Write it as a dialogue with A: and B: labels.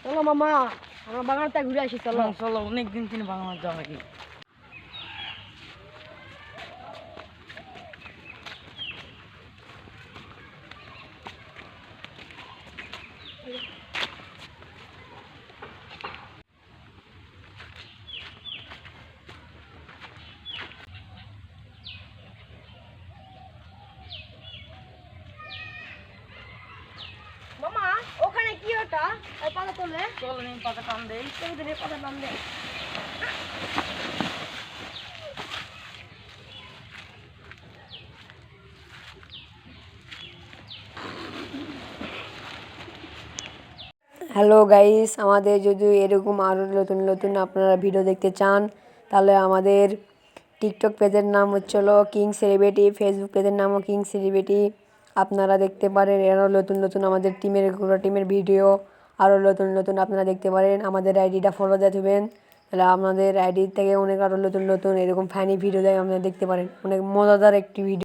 A: চলো মামা, আমরা বাগানটা ঘুরে আসি। চলো
B: চলো, অনেকদিন তিনি বাংলা যাওয়া নাকি।
A: মামা, ওখানে কি ওটা? এই পাতা তোলে।
B: চলো নিম পাতা টান দেই।
A: তুমি পাতা নাম দে। হ্যালো গাইস, আমাদের যদি এরকম আরও নতুন নতুন আপনারা ভিডিও দেখতে চান তাহলে আমাদের টিকটক পেজের নাম হচ্ছিল কিং সেলিব্রিটি, ফেসবুক পেজের নামও কিং সেলিব্রিটি। আপনারা দেখতে পারেন আরও নতুন নতুন আমাদের টিমের ভিডিও আরও নতুন নতুন আপনারা দেখতে পারেন। আমাদের আইডিটা ফলো দিয়ে দেবেন, তাহলে আমাদের আইডি থেকে অনেক আরও নতুন নতুন এরকম ফানি ভিডিও দেয় আপনারা দেখতে পারেন। অনেক মজাদার একটি ভিডিও।